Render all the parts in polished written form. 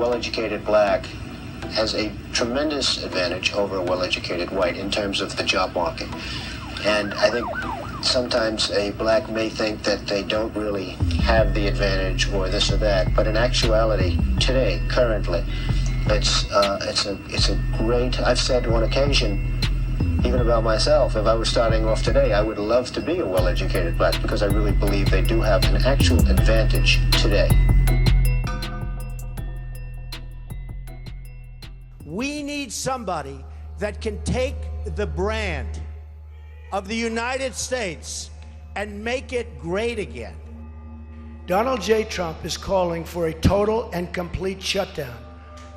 well-educated black has a tremendous advantage over a well-educated white in terms of the job market. And I think sometimes a black may think that they don't really have the advantage or this or that, but in actuality, today, currently, it's a great, I've said on occasion, even about myself, if I were starting off today, I would love to be a well-educated black because I really believe they do have an actual advantage today. We need somebody that can take the brand of the United States and make it great again. Donald J. Trump is calling for a total and complete shutdown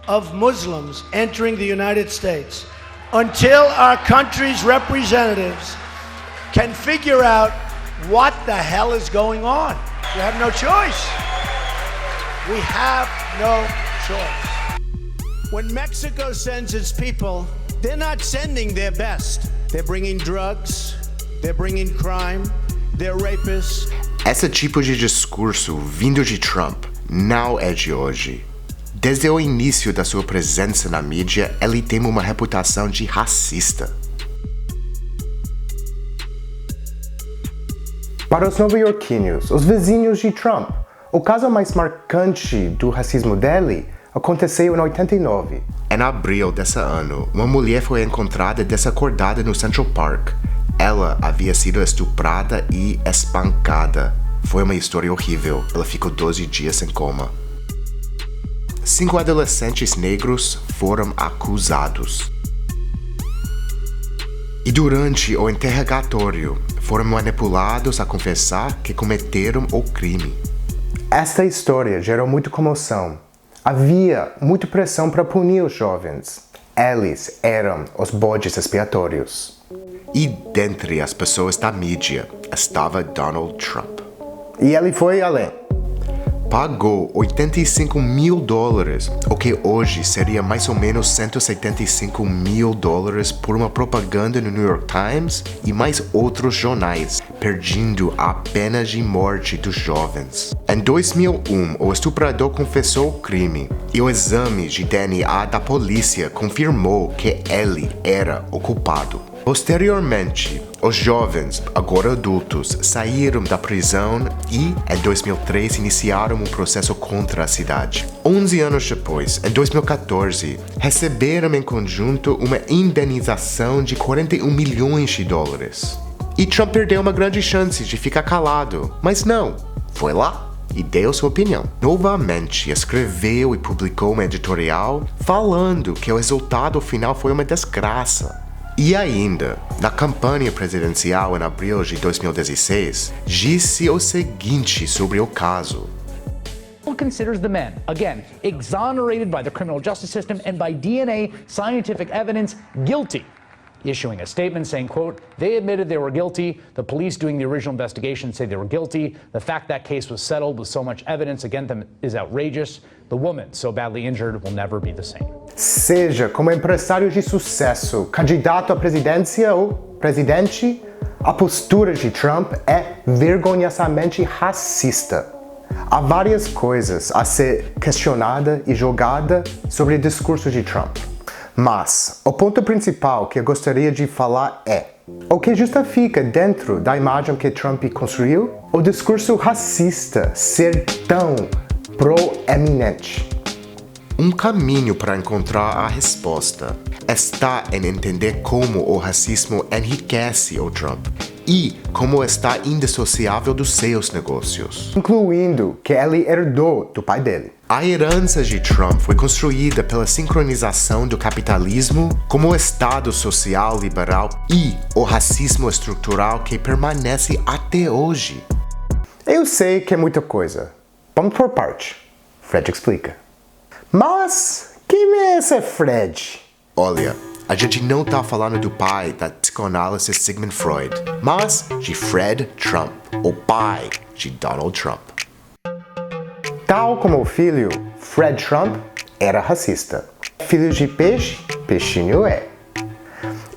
of Muslims entering the United States until our country's representatives can figure out what the hell is going on. We have no choice. We have no choice. When Mexico sends its people, they're not sending their best. They're bringing drugs, they're bringing crime, they're rapists. Esse tipo de discurso vindo de Trump não é de hoje. Desde o início da sua presença na mídia, ele tem uma reputação de racista. Para os nova-iorquinos, os vizinhos de Trump, o caso mais marcante do racismo dele aconteceu em 89. Em abril desse ano, uma mulher foi encontrada desacordada no Central Park. Ela havia sido estuprada e espancada. Foi uma história horrível. Ela ficou 12 dias em coma. 5 adolescentes negros foram acusados. E durante o interrogatório, foram manipulados a confessar que cometeram o crime. Esta história gerou muita comoção. Havia muita pressão para punir os jovens. Eles eram os bodes expiatórios. E dentre as pessoas da mídia estava Donald Trump. E ele foi além. Pagou $85 mil, o que hoje seria mais ou menos $175 mil por uma propaganda no New York Times e mais outros jornais, pedindo a pena de morte dos jovens. Em 2001, o estuprador confessou o crime e o exame de DNA da polícia confirmou que ele era o culpado. Posteriormente, os jovens, agora adultos, saíram da prisão e, em 2003, iniciaram um processo contra a cidade. 11 anos depois, em 2014, receberam em conjunto uma indenização de $41 milhões. E Trump perdeu uma grande chance de ficar calado, mas não, foi lá e deu sua opinião. Novamente, escreveu e publicou um editorial falando que o resultado final foi uma desgraça. E ainda, na campanha presidencial em abril de 2016, disse o seguinte sobre o caso. Considers the men, again, exonerated by the criminal justice system and by DNA scientific evidence, guilty. Issuing a statement saying, quote, they admitted they were guilty. The police doing the original investigation say they were guilty. The fact that case was settled with so much evidence against them is outrageous. The woman, so badly injured, will never be the same. Seja como empresário de sucesso, candidato à presidência ou presidente, a postura de Trump é vergonhosamente racista. Há várias coisas a ser questionada e julgada sobre o discurso de Trump. Mas o ponto principal que eu gostaria de falar é: o que justifica dentro da imagem que Trump construiu o discurso racista ser tão proeminente? Um caminho para encontrar a resposta está em entender como o racismo enriquece o Trump e como está indissociável dos seus negócios. Incluindo que ele herdou do pai dele. A herança de Trump foi construída pela sincronização do capitalismo como o Estado social liberal e o racismo estrutural que permanece até hoje. Eu sei que é muita coisa. Vamos por parte. Fred explica. Mas quem é esse Fred? Olha, a gente não tá falando do pai da psicoanálise Sigmund Freud, mas de Fred Trump, o pai de Donald Trump. Tal como o filho, Fred Trump era racista. Filho de peixe, peixinho é.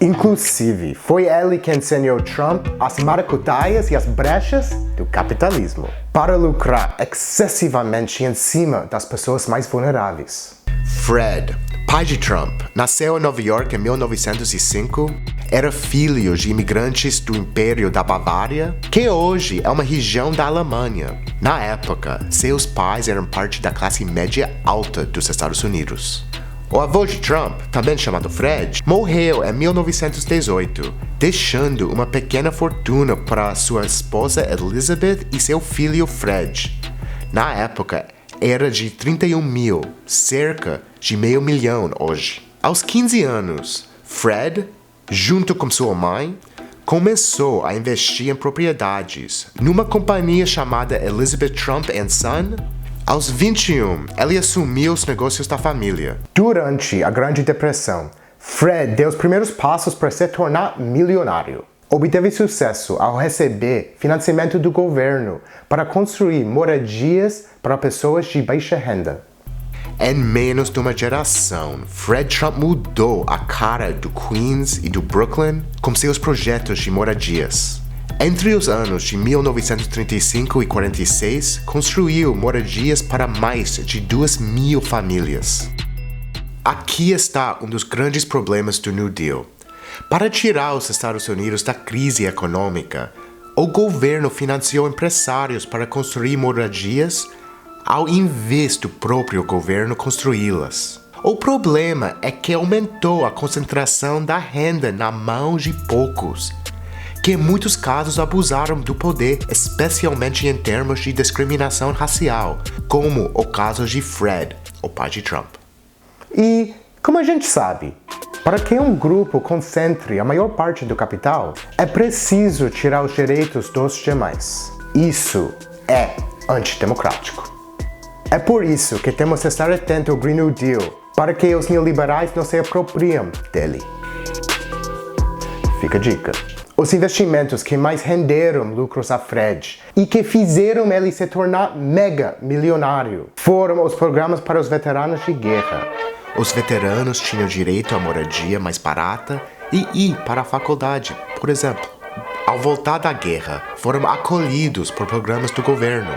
Inclusive, foi ele que ensinou Trump as maracutaias e as brechas do capitalismo para lucrar excessivamente em cima das pessoas mais vulneráveis. Fred, pai de Trump, nasceu em Nova York em 1905, era filho de imigrantes do Império da Bavária, que hoje é uma região da Alemanha. Na época, seus pais eram parte da classe média alta dos Estados Unidos. O avô de Trump, também chamado Fred, morreu em 1918, deixando uma pequena fortuna para sua esposa Elizabeth e seu filho Fred. Na época, era de 31 mil, cerca de $500 mil hoje. Aos 15 anos, Fred, junto com sua mãe, começou a investir em propriedades numa companhia chamada Elizabeth Trump & Son. Aos 21, ele assumiu os negócios da família. Durante a Grande Depressão, Fred deu os primeiros passos para se tornar milionário. Obteve sucesso ao receber financiamento do governo para construir moradias para pessoas de baixa renda. Em menos de uma geração, Fred Trump mudou a cara do Queens e do Brooklyn com seus projetos de moradias. Entre os anos de 1935 e 46, construiu moradias para mais de 2.000 famílias. Aqui está um dos grandes problemas do New Deal. Para tirar os Estados Unidos da crise econômica, o governo financiou empresários para construir moradias ao invés do próprio governo construí-las. O problema é que aumentou a concentração da renda na mão de poucos, que em muitos casos abusaram do poder, especialmente em termos de discriminação racial, como o caso de Fred, o pai de Trump. E, como a gente sabe, para que um grupo concentre a maior parte do capital, é preciso tirar os direitos dos demais. Isso é antidemocrático. É por isso que temos que estar atentos ao Green New Deal, para que os neoliberais não se apropriem dele. Fica a dica. Os investimentos que mais renderam lucros a Fred e que fizeram ele se tornar mega milionário foram os programas para os veteranos de guerra. Os veteranos tinham direito à moradia mais barata e ir para a faculdade, por exemplo. Ao voltar da guerra, foram acolhidos por programas do governo.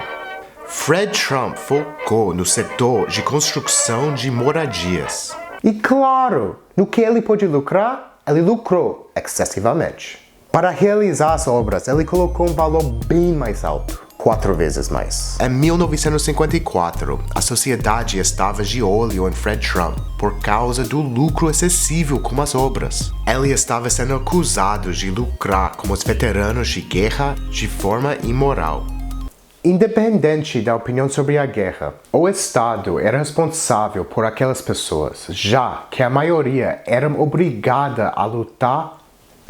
Fred Trump focou no setor de construção de moradias. E claro, no que ele pôde lucrar, ele lucrou excessivamente. Para realizar as obras, ele colocou um valor bem mais alto, 4 vezes mais. Em 1954, a sociedade estava de olho em Fred Trump por causa do lucro excessivo com as obras. Ele estava sendo acusado de lucrar com os veteranos de guerra de forma imoral. Independente da opinião sobre a guerra, o Estado era responsável por aquelas pessoas, já que a maioria era obrigada a lutar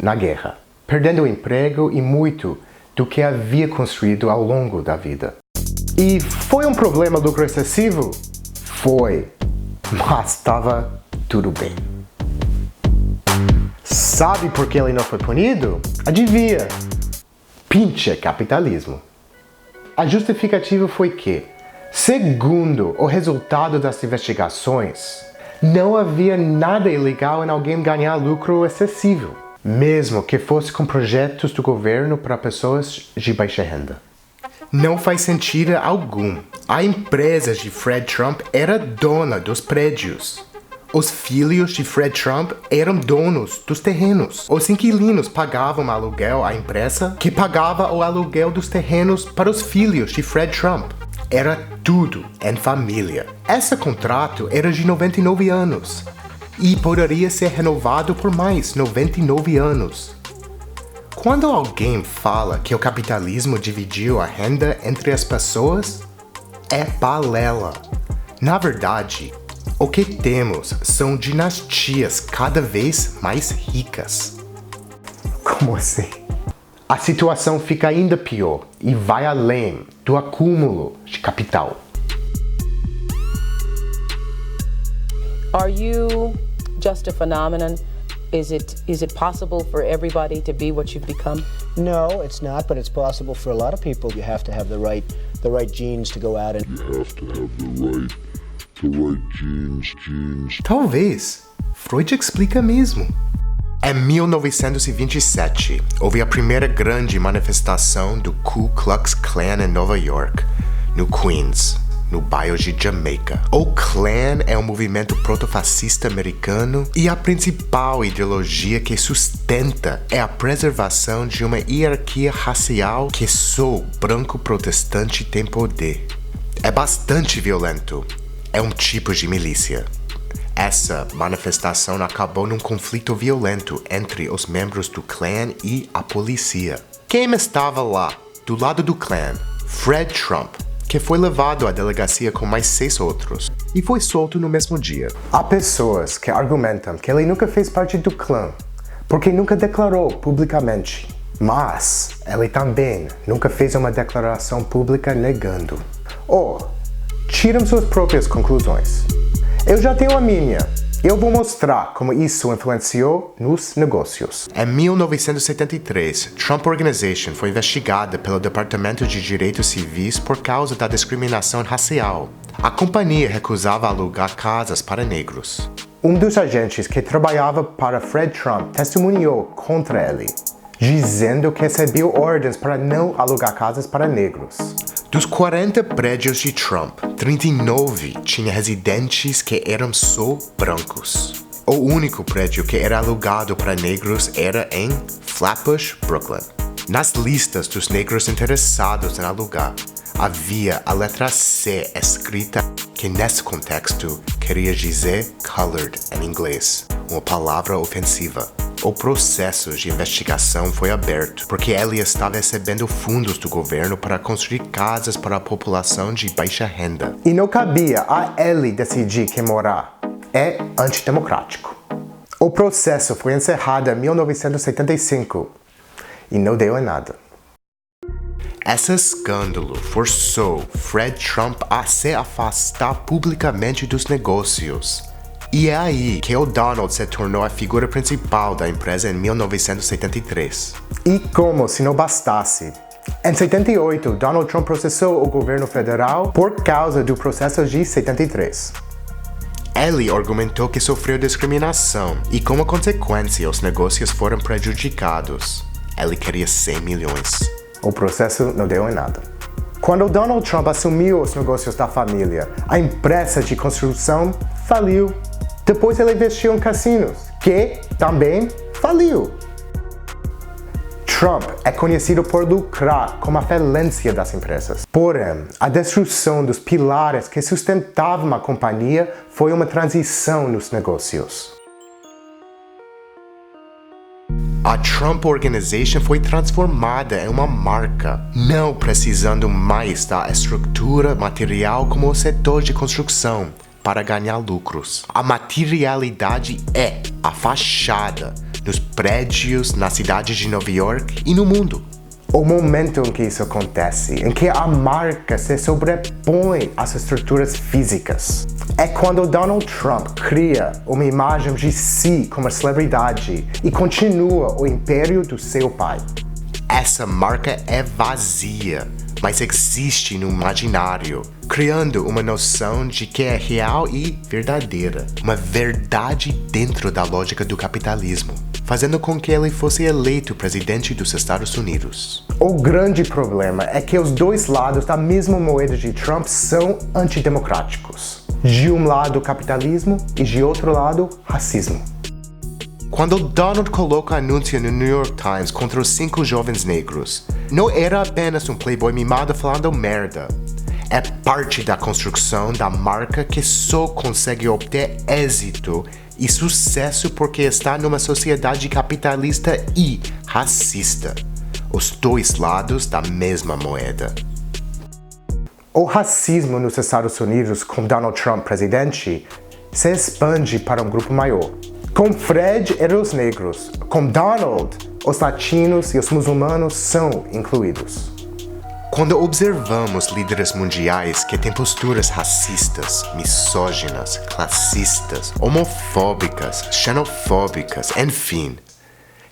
na guerra, perdendo o emprego e muito do que havia construído ao longo da vida. E foi um problema lucro excessivo? Foi, mas estava tudo bem. Sabe por que ele não foi punido? Adivinha? Pinche capitalismo. A justificativa foi que, segundo o resultado das investigações, não havia nada ilegal em alguém ganhar lucro excessivo, mesmo que fosse com projetos do governo para pessoas de baixa renda. Não faz sentido algum. A empresa de Fred Trump era dona dos prédios. Os filhos de Fred Trump eram donos dos terrenos. Os inquilinos pagavam aluguel à empresa, que pagava o aluguel dos terrenos para os filhos de Fred Trump. Era tudo em família. Esse contrato era de 99 anos e poderia ser renovado por mais 99 anos. Quando alguém fala que o capitalismo dividiu a renda entre as pessoas, é balela. Na verdade, o que temos são dinastias cada vez mais ricas. Como assim? A situação fica ainda pior e vai além do acúmulo de capital. Are you just a phenomenon? Is it possible for everybody to be what you've become? No, it's not, but it's possible for a lot of people. You have to have the right genes to go out and... You have to have the right genes. Talvez. Freud explica mesmo. Em 1927, houve a primeira grande manifestação do Ku Klux Klan em Nova York, no Queens. no bairro de Jamaica. O Klan é um movimento protofascista americano e a principal ideologia que sustenta é a preservação de uma hierarquia racial que só o branco protestante tem poder. É bastante violento. É um tipo de milícia. Essa manifestação acabou num conflito violento entre os membros do Klan e a polícia. Quem estava lá, do lado do Klan? Fred Trump, que foi levado à delegacia com mais 6 outros e foi solto no mesmo dia. Há pessoas que argumentam que ele nunca fez parte do clã, porque nunca declarou publicamente. Mas ele também nunca fez uma declaração pública negando. Tiram suas próprias conclusões. Eu já tenho a minha. Eu vou mostrar como isso influenciou nos negócios. Em 1973, Trump Organization foi investigada pelo Departamento de Direitos Civis por causa da discriminação racial. A companhia recusava alugar casas para negros. Um dos agentes que trabalhava para Fred Trump testemunhou contra ele, dizendo que recebeu ordens para não alugar casas para negros. Dos 40 prédios de Trump, 39 tinha residentes que eram só brancos. O único prédio que era alugado para negros era em Flatbush, Brooklyn. Nas listas dos negros interessados em alugar, havia a letra C escrita, que nesse contexto queria dizer colored em inglês, uma palavra ofensiva. O processo de investigação foi aberto porque ele estava recebendo fundos do governo para construir casas para a população de baixa renda. E não cabia a ele decidir quem morar. É antidemocrático. O processo foi encerrado em 1975 e não deu em nada. Esse escândalo forçou Fred Trump a se afastar publicamente dos negócios. E é aí que o Donald se tornou a figura principal da empresa em 1973. E como se não bastasse, em 78, Donald Trump processou o governo federal por causa do processo de 73. Ele argumentou que sofreu discriminação e, como consequência, os negócios foram prejudicados. Ele queria 100 milhões. O processo não deu em nada. Quando Donald Trump assumiu os negócios da família, a empresa de construção faliu. Depois ele investiu em cassinos, que também faliu. Trump é conhecido por lucrar com a falência das empresas. Porém, a destruição dos pilares que sustentavam a companhia foi uma transição nos negócios. A Trump Organization foi transformada em uma marca, não precisando mais da estrutura material como o setor de construção para ganhar lucros. A materialidade é a fachada nos prédios na cidade de Nova York e no mundo. O momento em que isso acontece, em que a marca se sobrepõe às estruturas físicas, é quando Donald Trump cria uma imagem de si como celebridade e continua o império do seu pai. Essa marca é vazia, mas existe no imaginário, criando uma noção de que é real e verdadeira, uma verdade dentro da lógica do capitalismo, fazendo com que ele fosse eleito presidente dos Estados Unidos. O grande problema é que os dois lados da mesma moeda de Trump são antidemocráticos. De um lado, capitalismo e de outro lado, racismo. Quando Donald coloca anúncio no New York Times contra os 5 jovens negros, não era apenas um playboy mimado falando merda. É parte da construção da marca que só consegue obter êxito e sucesso porque está numa sociedade capitalista e racista. Os dois lados da mesma moeda. O racismo nos Estados Unidos, com Donald Trump presidente, se expande para um grupo maior. Com Fred eram os negros, com Donald, os latinos e os muçulmanos são incluídos. Quando observamos líderes mundiais que têm posturas racistas, misóginas, classistas, homofóbicas, xenofóbicas, enfim,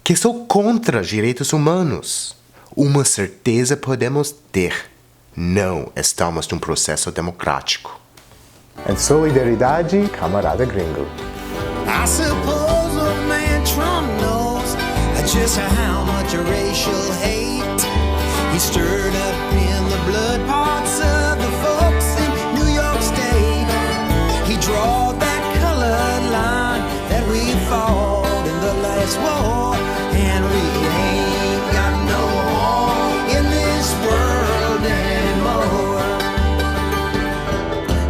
que são contra direitos humanos, uma certeza podemos ter: não estamos num processo democrático. Em solidariedade, camarada gringo. I suppose old man Trump knows just how much racial hate he stirred up in the blood pots of